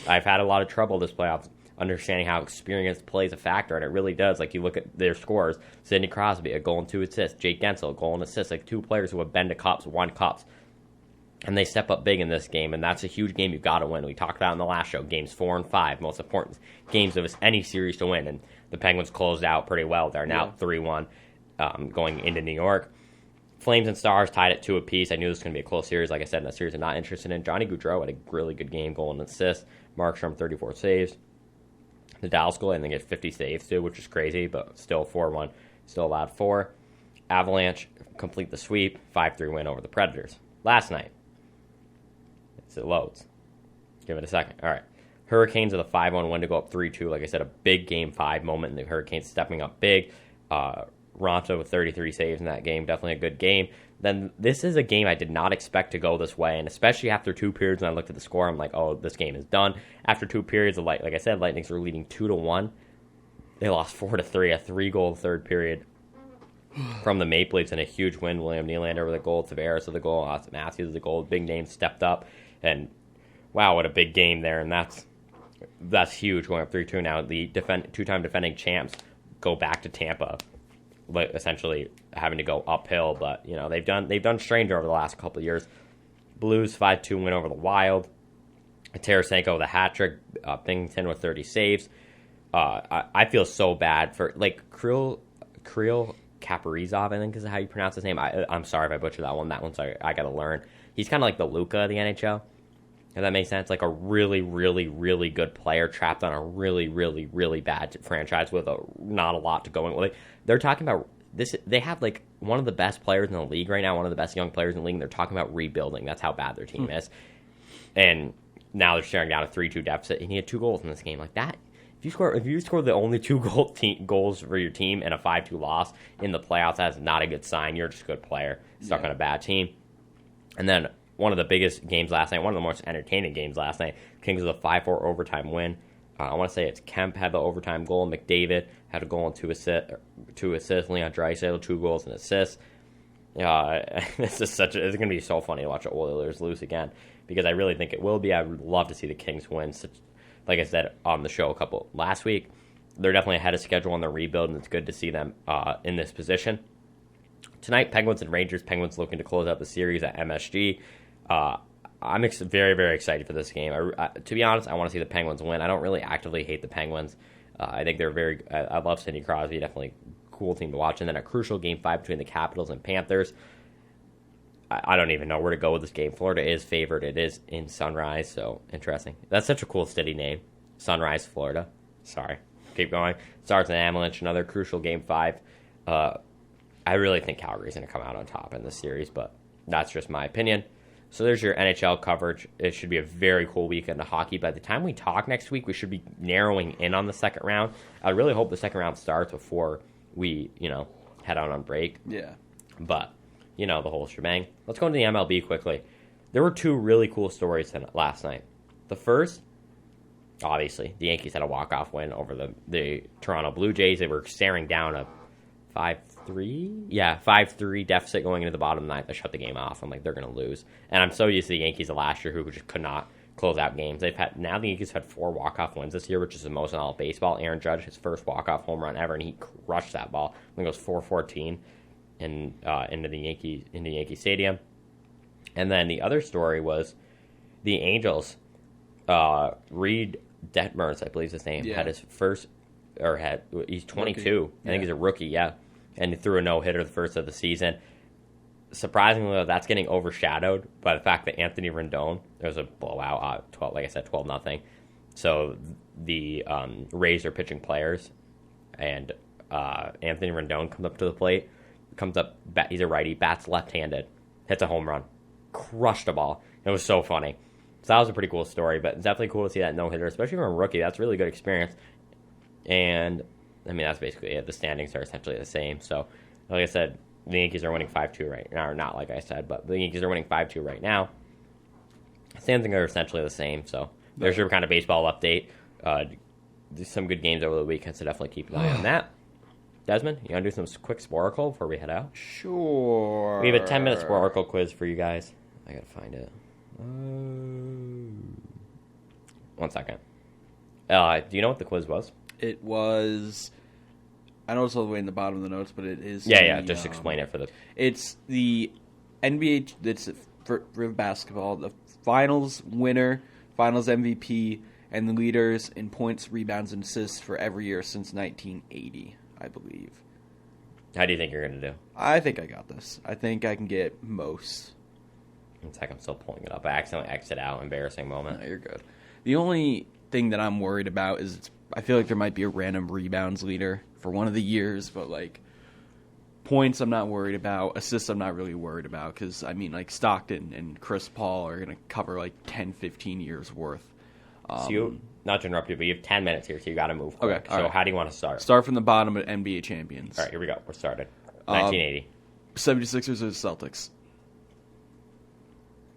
I've had a lot of trouble this playoffs understanding how experience plays a factor, and it really does. Like, you look at their scores, Sidney Crosby, a goal and 2 assists, Jake Gensel, a goal and assist, 2 players who have been to cups, won cups, and they step up big in this game, and that's a huge game you've got to win. We talked about in the last show, games 4 and 5, most important games of any series to win, and the Penguins closed out pretty well. They're now 3-1 going into New York. Flames and Stars tied at 2 apiece. I knew this was going to be a close series. Like I said, in a series I'm not interested in. Johnny Gaudreau had a really good game, goal and assist. Markstrom, 34 saves. The Dallas goal, I think, had 50 saves too, which is crazy, but still 4-1. Still allowed 4. Avalanche complete the sweep, 5-3 win over the Predators. Last night, it loads. Give it a second. All right. Hurricanes with a 5-1 win to go up 3-2. Like I said, a big Game 5 moment, and the Hurricanes stepping up big. Ronta with 33 saves in that game. Definitely a good game. Then this is a game I did not expect to go this way, and especially after 2 periods, when I looked at the score, I'm like, oh, this game is done. After 2 periods, like I said, Lightnings were leading 2-1. They lost 4-3, a 3-goal third period from the Maple Leafs, and a huge win. William Nylander with a goal, Tavares with a goal, Austin Matthews with a goal. Big names stepped up, and wow, what a big game there, and that's huge, going up 3-2 now. The 2-time defending champs go back to Tampa, essentially having to go uphill, but they've done strange over the last couple of years. Blues 5-2 win over the Wild. Tarasenko with a hat trick. Binghamton with 30 saves. I feel so bad for Creel Kaprizov, I think is how you pronounce his name. I'm sorry if I butchered that one. That one's I got to learn. He's kind of like the Luka of the NHL. If that makes sense, like a really, really, really good player trapped on a really, really, really bad franchise with not a lot to go in. They're talking about this. They have like one of the best players in the league right now, one of the best young players in the league. And they're talking about rebuilding. That's how bad their team is. And now they're staring down a 3-2 deficit, and he had 2 goals in this game. Like that, if you score the only 2 goals for your team and a 5-2 loss in the playoffs, that's not a good sign. You're just a good player stuck on a bad team. And then one of the biggest games last night, one of the most entertaining games last night, Kings with a 5-4 overtime win. I want to say it's Kemp had the overtime goal. McDavid had a goal and 2 assists. Leon Draisaitl 2 goals and assists. It's going to be so funny to watch the Oilers lose again, because I really think it will be. I would love to see the Kings win. Like I said on the show last week, they're definitely ahead of schedule on the rebuild, and it's good to see them in this position. Tonight, Penguins and Rangers. Penguins looking to close out the series at MSG. I'm very, very excited for this game. To be honest, I want to see the Penguins win. I don't really actively hate the Penguins. I think they're very... I love Sidney Crosby. Definitely a cool team to watch. And then a crucial Game 5 between the Capitals and Panthers. I don't even know where to go with this game. Florida is favored. It is in Sunrise, so interesting. That's such a cool city name. Sunrise, Florida. Sorry. Keep going. Stars and Avalanche, another crucial Game 5. I really think Calgary's going to come out on top in this series, but that's just my opinion. So there's your NHL coverage. It should be a very cool weekend of hockey. By the time we talk next week, we should be narrowing in on the second round. I really hope the second round starts before we, head out on break. Yeah. But, the whole shebang. Let's go into the MLB quickly. There were 2 really cool stories last night. The first, obviously, the Yankees had a walk-off win over the Toronto Blue Jays. They were staring down a 5-3? Yeah, 5-3 deficit going into the bottom of the ninth. They shut the game off. I'm like, they're going to lose. And I'm so used to the Yankees of last year who just could not close out games. Now the Yankees have had 4 walk-off wins this year, which is the most in all of baseball. Aaron Judge, his first walk-off home run ever, and he crushed that ball. I think it was 4-14 into the Yankee Stadium. And then the other story was the Angels. Reed Detmers, I believe is his name, had his first, he's 22. Rookie. I think he's a rookie, yeah. And he threw a no-hitter the first of the season. Surprisingly, though, that's getting overshadowed by the fact that Anthony Rendon, there was a blowout, 12-0. So the Rays are pitching players, and Anthony Rendon comes up to the plate, he's a righty, bats left-handed, hits a home run, crushed a ball. It was so funny. So that was a pretty cool story, but it's definitely cool to see that no-hitter, especially from a rookie. That's a really good experience. And, that's basically it. The standings are essentially the same. So, like I said, the Yankees are winning 5-2 right now. Or not like I said, but the Yankees are winning 5-2 right now. Standings are essentially the same. So, there's your kind of baseball update. Some good games over the weekend, so definitely keep an eye on that. Desmond, you want to do some quick Sporcle before we head out? Sure. We have a 10-minute Sporcle quiz for you guys. I got to find it. 1 second. Do you know what the quiz was? It was... I know it's all the way in the bottom of the notes, but it is... Yeah, just explain it for the... It's the NBA... It's for basketball. The finals winner, finals MVP, and the leaders in points, rebounds, and assists for every year since 1980, I believe. How do you think you're going to do? I think I got this. I think I can get most. 1 second, I'm still pulling it up. I accidentally exited out. Embarrassing moment. No, you're good. The only thing that I'm worried about is I feel like there might be a random rebounds leader for one of the years, but points I'm not worried about. Assists I'm not really worried about because, Stockton and Chris Paul are going to cover 10, 15 years worth. Not to interrupt you, but you have 10 minutes here, so you got to move quick. Okay, so how do you want to start? Start from the bottom of NBA champions. All right, here we go. We're started. 1980. 76ers or the Celtics?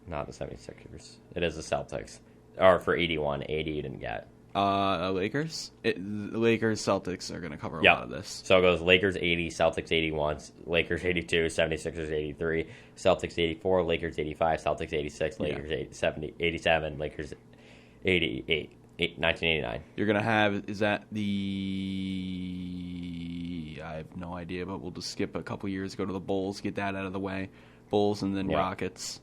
Not the 76ers. It is the Celtics. Or for 81. 80 you didn't get. Lakers? The Lakers, Celtics are going to cover a lot of this. So it goes Lakers 80, Celtics 81, Lakers 82, 76ers 83, Celtics 84, Lakers 85, Celtics 86, Lakers 87, Lakers 88, 1989. You're going to have, is that the, I have no idea, but we'll just skip a couple years, go to the Bulls, get that out of the way. Bulls and then Rockets.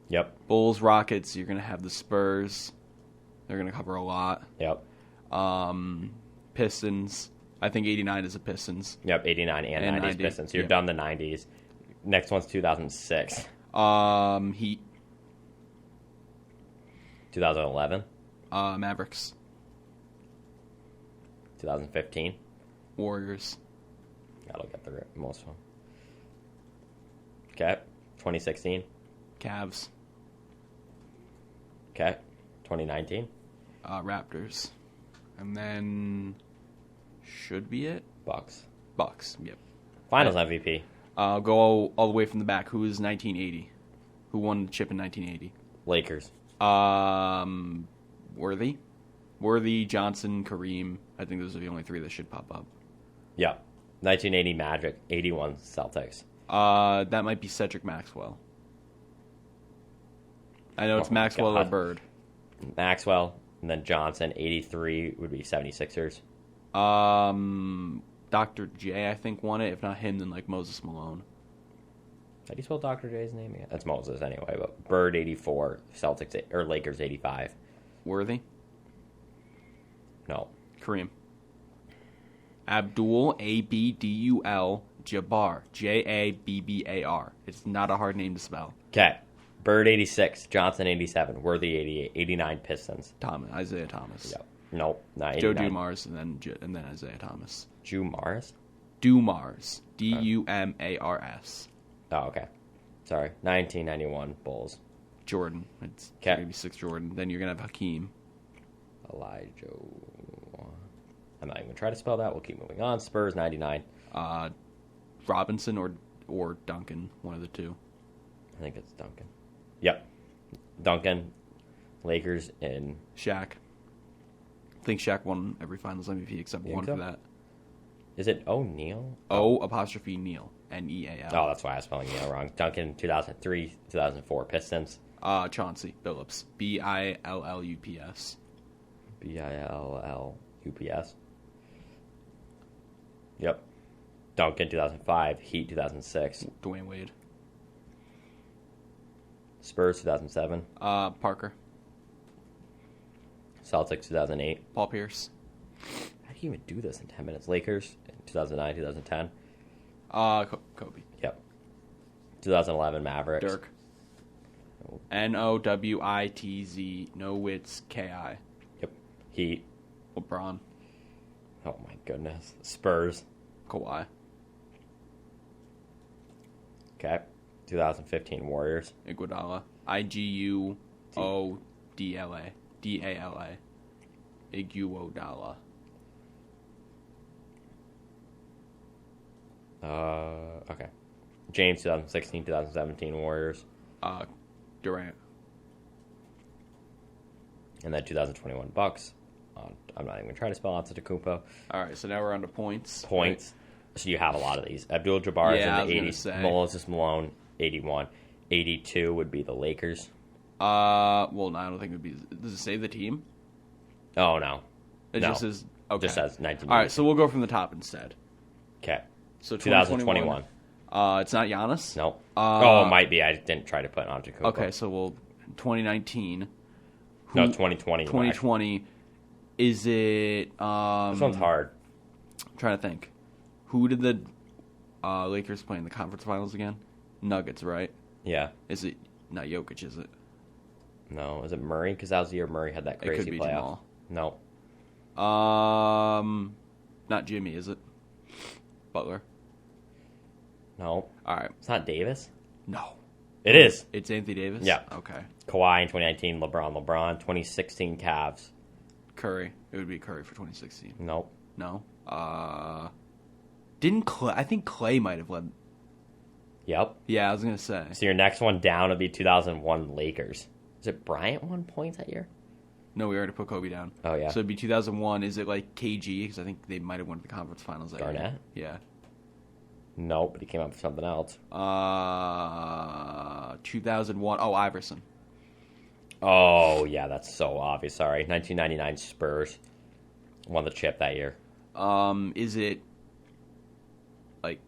Yep. Bulls, Rockets, you're going to have the Spurs. They're going to cover a lot. Yep. Pistons, I think 89 is the Pistons. Yep, 89 and 90s 90, Pistons. You're yep. done the 90s. Next one's 2006. Heat. 2011. Mavericks. 2015. Warriors. That'll get the most one. Okay. 2016. Cavs. Okay. 2019. Raptors. And then should be it. Bucks. Yep. Finals MVP. Go all the way from the back. Who is 1980? Who won the chip in 1980? Lakers. Worthy, Johnson, Kareem. I think those are the only three that should pop up. Yeah. 1980 Magic. 81 Celtics. That might be Cedric Maxwell. I know it's Maxwell or Bird. Maxwell, and then Johnson. 83 would be 76ers. Dr. J, I think, won it. If not him, then like Moses Malone. How do you spell Dr. J's name again? That's Moses anyway, but Bird 84, Celtics or Lakers 85. Worthy? No. Kareem. Abdul, Abdul, Jabbar, Jabbar. It's not a hard name to spell. Okay. Bird 86, Johnson 87, Worthy 88, 89 Pistons. Isaiah Thomas. Yep. Nope, not 89. Joe Dumars and then Isaiah Thomas. Dumars? Dumars. Dumars. Oh, okay. Sorry. 1991 Bulls. Jordan. It's Okay. maybe 6 Jordan. Then you're going to have Hakeem. Elijah. I'm not even going to try to spell that. We'll keep moving on. Spurs 99. Robinson or Duncan, one of the two. I think it's Duncan. Yep. Duncan. Lakers in. Shaq. I think Shaq won every Finals MVP except one so? for that. Is it O'Neal? O''Neal. Neal. Oh, that's why I was spelling Neal wrong. Duncan 2003, 2004 Pistons. Chauncey Billups. Billups. Billups. Yep. Duncan 2005, Heat 2006. Dwayne Wade. Spurs 2007. Parker. Celtics 2008. Paul Pierce. How do you even do this in 10 minutes? Lakers in 2009, 2010. Kobe. Yep. 2011 Mavericks. Dirk. Nowitz. Nowitz. Ki. Yep. Heat. LeBron. Oh my goodness. Spurs. Kawhi. Okay. 2015 Warriors. Iguodala. Iguodala. Dala. Iguodala. Okay. James 2016, 2017 Warriors. Durant. And then 2021 Bucks. I'm not even going to try to spell Antetokounmpo. All right, so now we're on to points. Points. Right. So you have a lot of these. Abdul-Jabbar is in the 80s. Moses Malone, 81. 82 would be the Lakers. Well, no, I don't think it would be. Does it say the team? Oh, no. It just says, okay. Just says 19. All right, so we'll go from the top instead. Okay. So 2021. It's not Giannis? No. It might be. I didn't try to put Antetokounmpo. Okay, so 2019. No, 2020. 2020. Is it... this one's hard. I'm trying to think. Who did the Lakers play in the conference finals again? Nuggets, right? Yeah. Is it... Not Jokic, is it? No. Is it Murray? Because that was the year Murray had that crazy playoff. It could be playoff. Jamal. No. Not Jimmy, is it? Butler. No. All right. It's not Davis? No. It is. It's Anthony Davis? Yeah. Okay. Kawhi in 2019, LeBron. 2016 Cavs. Curry. It would be Curry for 2016. Nope. No. Didn't Clay... I think Clay might have led... Yep. Yeah, I was going to say. So your next one down would be 2001 Lakers. Is it Bryant won points that year? No, we already put Kobe down. Oh, yeah. So it'd be 2001. Is it like KG? Because I think they might have won the conference finals that Garnett? year. Yeah. Nope, but he came up with something else. 2001. Oh, Iverson. Oh, yeah, that's so obvious. Sorry. 1999 Spurs won the chip that year. Is it like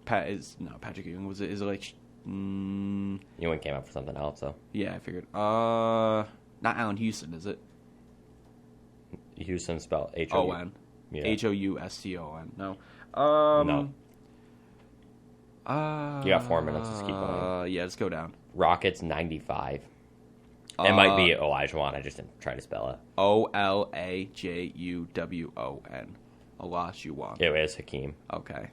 Patrick Ewing? Was it? Is it like? Ewing came up with something else, though. Yeah, I figured. Not Allen Houston, is it? Houston spelled Houston. Yeah. Houston. No. No. You got 4 minutes. Let's keep going. Yeah, let's go down. Rockets 95. It might be Olajuwon. I just didn't try to spell it. Olajuwon. Olajuwon. It is Hakeem. Okay.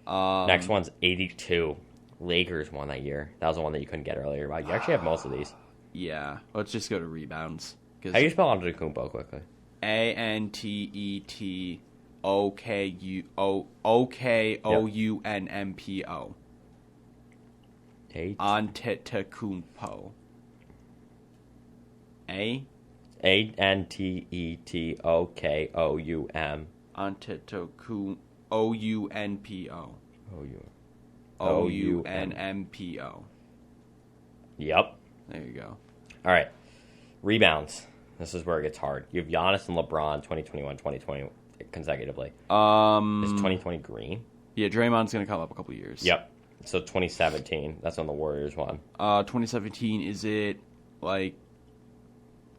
Next one's 82. Lakers won that year. That was the one that you couldn't get earlier. Wow, you actually have most of these. Yeah. Let's just go to rebounds. How do you spell Antetokounmpo quickly? Antetokounmpo. Antetokounmpo. Antetokoum. Ounmpo. Yep. There you go. All right. Rebounds. This is where it gets hard. You have Giannis and LeBron 2021, 2020 consecutively. Is 2020 green? Yeah, Draymond's going to come up a couple years. Yep. So 2017. That's when the Warriors won. 2017, is it like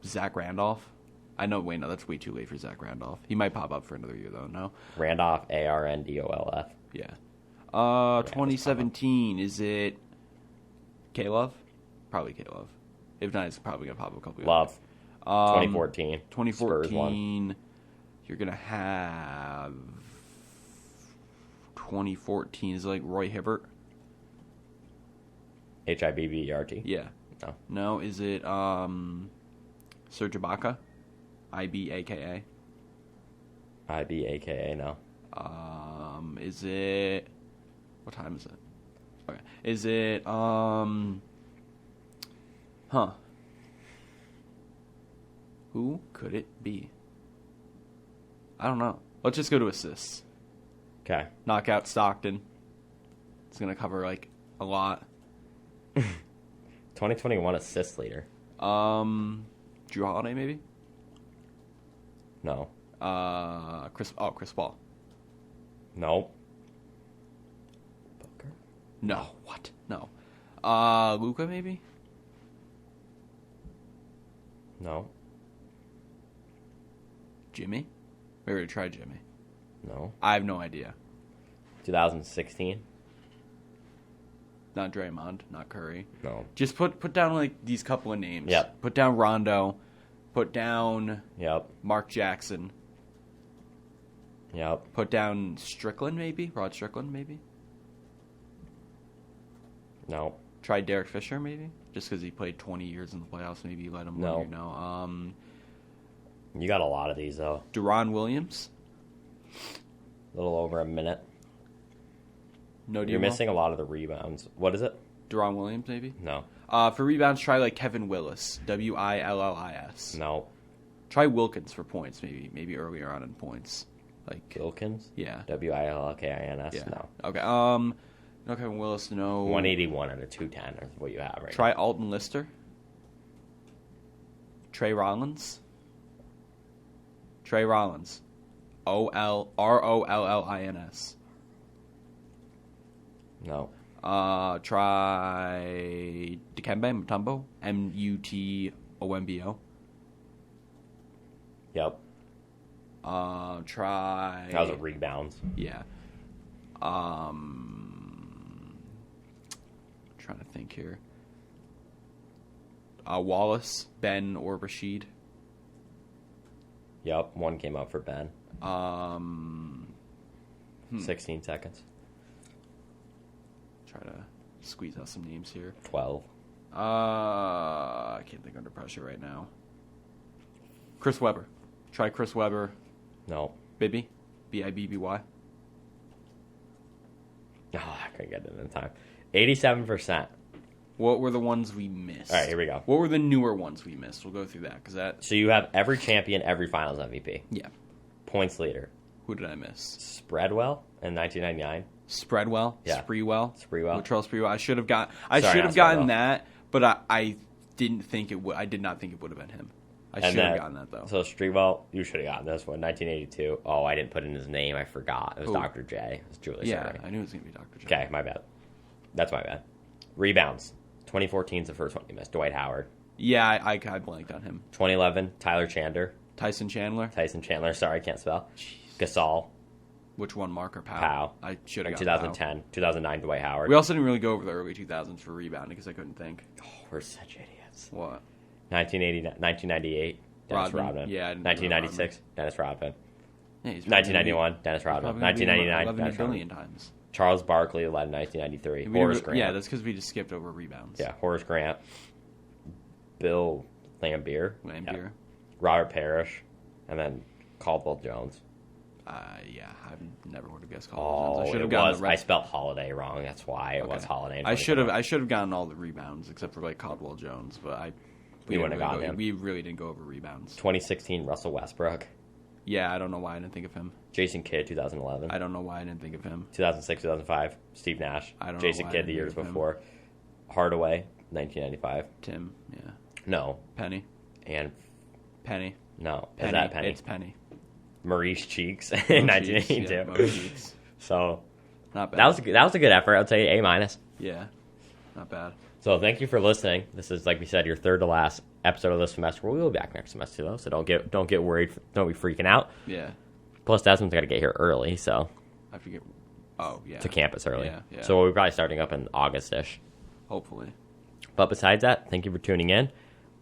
Zach Randolph? I know, wait, no, that's way too late for Zach Randolph. He might pop up for another year, though, no? Randolph, Arndolf. Yeah. 2017, is it K-Love? Probably K-Love. If not, it's probably going to pop up a couple years. Love. 2014. 2014, you're going to have 2014, is it like Roy Hibbert? Hibbert? Yeah. No. No, is it Serge Ibaka? Ibaka? Ibaka, no. Is it... What time is it? Okay. Is it, Who could it be? I don't know. Let's just go to assists. Okay. Knockout Stockton. It's going to cover, like, a lot. 2021 assist leader. Drew Holiday, maybe? No. Chris Paul. No. Booker? No. What? No. Luka, maybe? No. Jimmy? We already tried Jimmy. No. I have no idea. 2016? Not Draymond, not Curry. No. Just put down, like, these couple of names. Yep. Put down Rondo. Put down Yep. Mark Jackson. Yep. Put down Strickland, maybe? Rod Strickland, maybe? No. Try Derek Fisher, maybe? Just because he played 20 years in the playoffs, maybe you let him No. win. No. You got a lot of these, though. Deron Williams? A little over a minute. No, You're missing a lot of the rebounds. What is it? Deron Williams, maybe? No. For rebounds, try like Kevin Willis. Willis. No. Try Wilkins for points, maybe earlier on in points. Like Wilkins? Yeah. Wilkins? Yeah. No. Okay. No Kevin Willis. No. 181 out of 210 is what you have right Try Alton Lister. Trey Rollins. Rollins. Rollins. now. No. Try Dikembe Mutombo. Mutombo. Yep. Try. That was a rebounds. Yeah. Trying to think here. Wallace, Ben, or Rashid. Yep. One came up for Ben. 16 seconds. Try to squeeze out some names here. 12. I can't think under pressure right now. Chris Webber. Try Chris Webber. No. Bibby. Bibby. Oh, I couldn't get it in time. 87%. What were the ones we missed? All right, here we go. What were the newer ones we missed? We'll go through that because that. So you have every champion, every Finals MVP. Yeah. Points leader. Who did I miss? Spreadwell in 1999. Spreadwell. Yeah. Spreewell. Latrell Sprewell. I should have gotten that, but I didn't think it would. I did not think it would have been him. I should have gotten that though. So Spreewell, you should have gotten this one. 1982. Oh, I didn't put in his name. I forgot. It was Who? Dr. J. It was Julius. Yeah, Erving. I knew it was gonna be Dr. J. Okay, my bad. That's my bad. Rebounds. 2014 is the first one you missed. Dwight Howard. Yeah, I blanked on him. 2011, Tyler Chandler. Tyson Chandler. Sorry, I can't spell. Jeez. Gasol. Which one, Mark or Powell? Powell. I should have In got 2010. 2009, Dwight Howard. We also didn't really go over the early 2000s for rebounding because I couldn't think. Oh, we're such idiots. What? 1998, Dennis Rodman. Yeah. 1996, Dennis Rodman. Yeah, he's 1991, Dennis Rodman. 1999, Dennis a billion Rodman. times. Charles Barkley led in 1993. Horace Grant. Yeah, that's because we just skipped over rebounds. Yeah, Horace Grant. Bill Lambier. Lambier. Robert Parrish. And then Caldwell Jones. Yeah, I never would have guessed Oh, Caldwell Jones. I should have it gotten was. I spelled Holiday wrong. That's why it was Holiday. I should have gotten all the rebounds except for like Caldwell Jones, but we wouldn't have gotten him. We really didn't go over rebounds. 2016 Russell Westbrook. Yeah, I don't know why I didn't think of him. Jason Kidd 2011. I don't know why I didn't think of him. 2006 2005 Steve Nash. I don't Jason know why Kidd I the didn't years think of him. before. Hardaway 1995. Tim, yeah. No. Penny. And Penny. no. Penny. Is that Penny? It's Penny. Maurice Cheeks in 1982. Yeah, Maurice Cheeks. So not bad. that was a good effort. I'd say A-. Yeah, not bad. So thank you for listening. This is, like we said, your third to last episode of this semester. We will be back next semester though, so don't get worried. Don't be freaking out. Yeah. Plus, Desmond's got to get here early, so I forget. Oh yeah. To campus early. Yeah. So we're probably starting up in August-ish. Hopefully. But besides that, thank you for tuning in.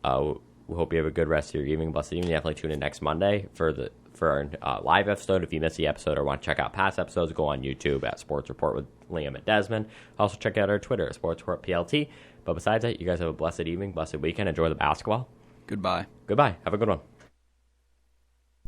We hope you have a good rest of your evening. Blessed evening. Definitely tune in next Monday for our live episode. If you missed the episode or want to check out past episodes, go on YouTube at Sports Report with Liam and Desmond. Also check out our Twitter at Sports Report PLT. But besides that, you guys have a blessed evening, blessed weekend. Enjoy the basketball. Goodbye. Goodbye. Have a good one.